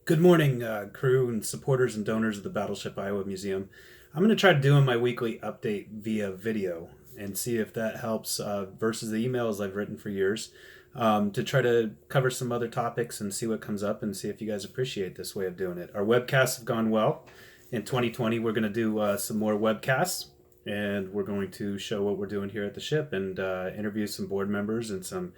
Good morning, crew and supporters and donors of the Battleship Iowa Museum. I'm going to try doing my weekly update via video and see if that helps versus the emails I've written for years to try to cover some other topics and see what comes up and see if you guys appreciate this way of doing it. Our webcasts have gone well. In 2020, we're going to do some more webcasts and we're going to show what we're doing here at the ship and interview some board members and some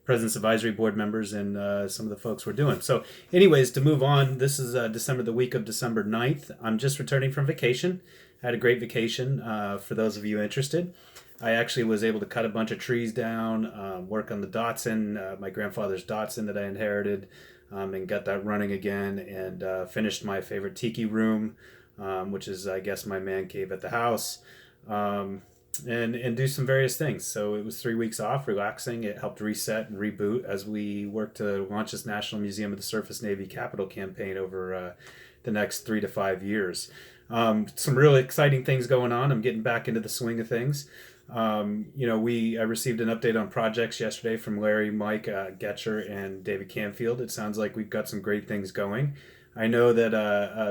President's Advisory Board members and some of the folks we're doing. So, anyways, to move on, this is the week of December 9th. I'm just returning from vacation. I had a great vacation for those of you interested. I actually was able to cut a bunch of trees down, work on the Datsun, my grandfather's Datsun that I inherited, and got that running again, and finished my favorite tiki room, which is, I guess, my man cave at the house. Um, and do some various things. So it was 3 weeks off, relaxing. It helped reset and reboot as we work to launch this National Museum of the Surface Navy capital campaign over the next 3 to 5 years. Some really exciting things going on. I'm getting back into the swing of things. I received an update on projects yesterday from Larry, Mike Getcher, and David Canfield. It sounds like we've got some great things going. I know that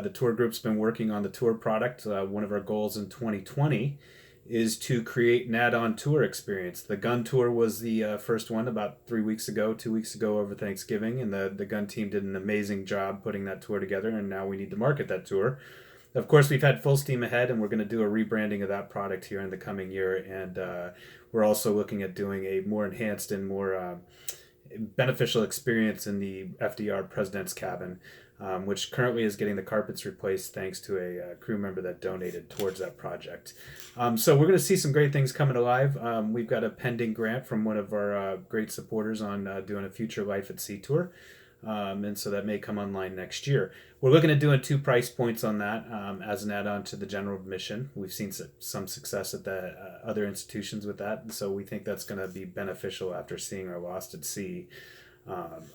the tour group's been working on the tour product. One of our goals in 2020 is to create an add-on tour experience. The gun tour was the first one about 3 weeks ago, 2 weeks ago over Thanksgiving, and the gun team did an amazing job putting that tour together, and now we need to market that tour. Of course, we've had full steam ahead, and we're going to do a rebranding of that product here in the coming year, and we're also looking at doing a more enhanced and more beneficial experience in the FDR President's Cabin, which currently is getting the carpets replaced thanks to a crew member that donated towards that project. So we're going to see some great things coming alive. We've got a pending grant from one of our great supporters on doing a Future Life at Sea tour. And so that may come online next year. We're looking at doing two price points on that as an add-on to the general admission. We've seen some success at the other institutions with that, and so we think that's going to be beneficial after seeing our Lost at Sea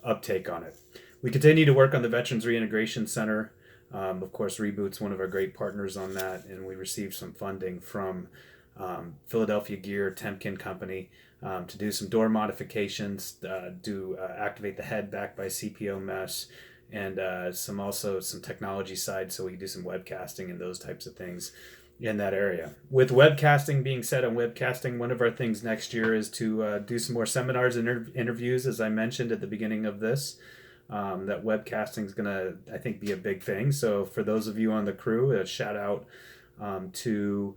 uptake on it. We continue to work on the Veterans Reintegration Center. Of course, Reboot's one of our great partners on that, and we received some funding from Philadelphia Gear Temkin Company to do some door modifications, activate the head backed by CPO mesh, and some technology side, so we can do some webcasting and those types of things in that area. With webcasting being said on webcasting, one of our things next year is to do some more seminars and interviews, as I mentioned at the beginning of this. That webcasting is going to, I think, be a big thing. So for those of you on the crew, a shout out to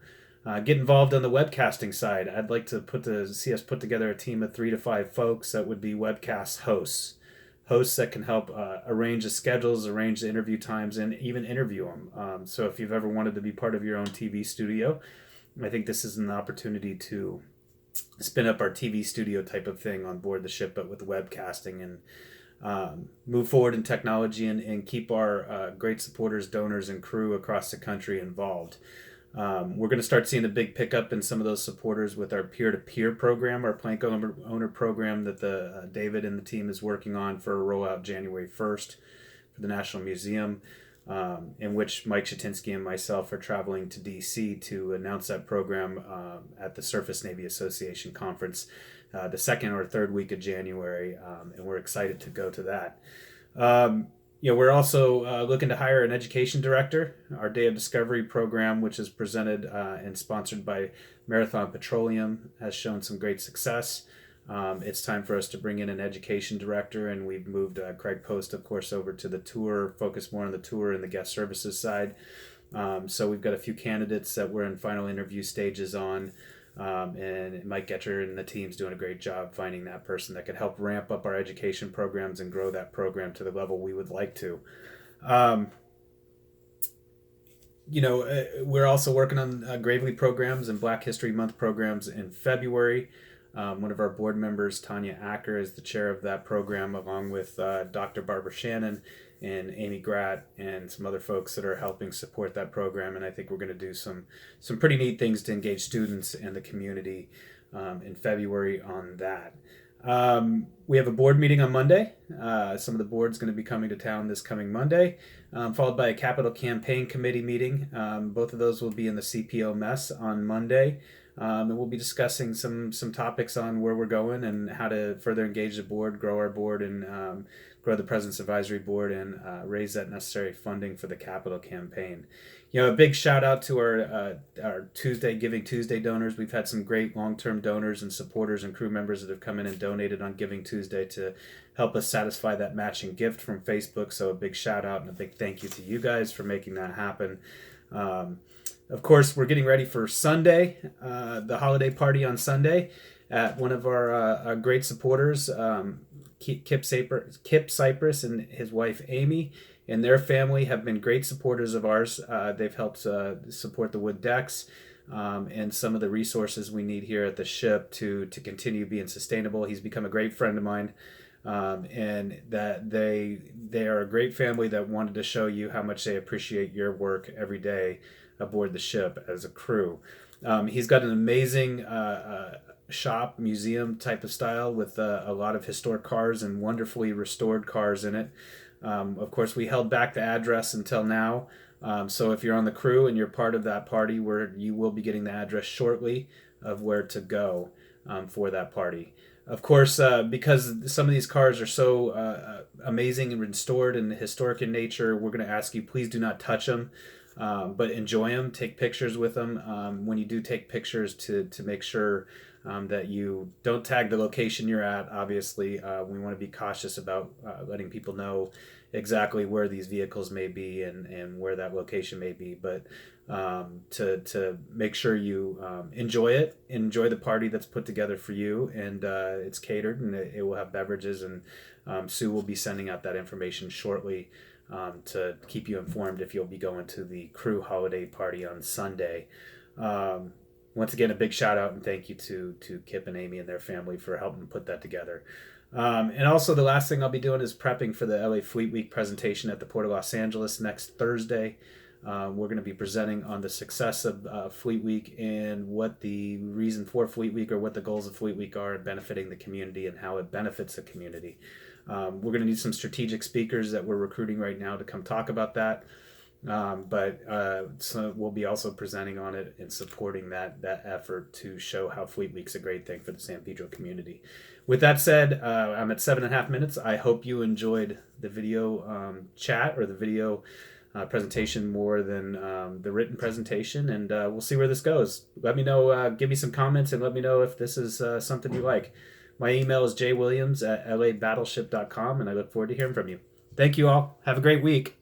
get involved on the webcasting side. I'd like to see us put together a team of 3 to 5 folks that would be webcast hosts that can help arrange the schedules, arrange the interview times, and even interview them. So if you've ever wanted to be part of your own TV studio, I think this is an opportunity to spin up our TV studio type of thing on board the ship, but with webcasting and move forward in technology and keep our great supporters, donors, and crew across the country involved. We're going to start seeing a big pickup in some of those supporters with our peer-to-peer program, our plank owner program that the David and the team is working on for a rollout January 1st for the National Museum, in which Mike Shatinsky and myself are traveling to DC to announce that program at the Surface Navy Association conference the second or third week of January, and we're excited to go to that. We're also looking to hire an education director. Our Day of Discovery program, which is presented and sponsored by Marathon Petroleum, has shown some great success. It's time for us to bring in an education director, and we've moved Craig Post, of course, over to the tour, focus more on the tour and the guest services side. So we've got a few candidates that we're in final interview stages on. And Mike Getcher and the team's doing a great job finding that person that could help ramp up our education programs and grow that program to the level we would like to. Um, we're also working on Gravely programs and Black History Month programs in February. One of our board members, Tanya Acker, is the chair of that program, along with Dr. Barbara Shannon and Amy Gratt and some other folks that are helping support that program. And I think we're going to do some pretty neat things to engage students and the community in February on that. We have a board meeting on Monday. Some of the board's going to be coming to town this coming Monday, followed by a capital campaign committee meeting. Both of those will be in the CPO mess on Monday. And we'll be discussing some topics on where we're going and how to further engage the board, grow our board, and grow the President's Advisory Board, and raise that necessary funding for the capital campaign. A big shout out to our Tuesday Giving Tuesday donors. We've had some great long-term donors and supporters and crew members that have come in and donated on Giving Tuesday to help us satisfy that matching gift from Facebook. So a big shout out and a big thank you to you guys for making that happen. Of course, we're getting ready for Sunday, the holiday party on Sunday at one of our great supporters, Kip Cypress and his wife Amy and their family have been great supporters of ours. They've helped support the wood decks and some of the resources we need here at the ship to continue being sustainable. He's become a great friend of mine, and that they are a great family that wanted to show you how much they appreciate your work every day aboard the ship as a crew. He's got an amazing shop, museum type of style with a lot of historic cars and wonderfully restored cars in it. Of course, we held back the address until now. So if you're on the crew and you're part of that party, you will be getting the address shortly of where to go for that party. Of course, because some of these cars are so amazing and restored and historic in nature, we're going to ask you, please do not touch them, but enjoy them, take pictures with them. When you do take pictures, to make sure that you don't tag the location you're at. Obviously, we want to be cautious about letting people know exactly where these vehicles may be and where that location may be. But to make sure you enjoy the party that's put together for you, and it's catered, and it will have beverages, and Sue will be sending out that information shortly to keep you informed if you'll be going to the crew holiday party on Sunday. Once again, a big shout out and thank you to Kip and Amy and their family for helping put that together. And also, the last thing I'll be doing is prepping for the LA Fleet Week presentation at the Port of Los Angeles next Thursday. We're going to be presenting on the success of Fleet Week and what the reason for Fleet Week or what the goals of Fleet Week are in benefiting the community and how it benefits the community. We're going to need some strategic speakers that we're recruiting right now to come talk about that. So we'll be also presenting on it and supporting that effort to show how Fleet Week's a great thing for the San Pedro community. With that said, I'm at 7.5 minutes. I hope you enjoyed the video chat or the video presentation more than the written presentation, and we'll see where this goes. Let me know, give me some comments, and let me know if this is something you like. My email is jwilliams@labattleship.com, and I look forward to hearing from you. Thank you all. Have a great week.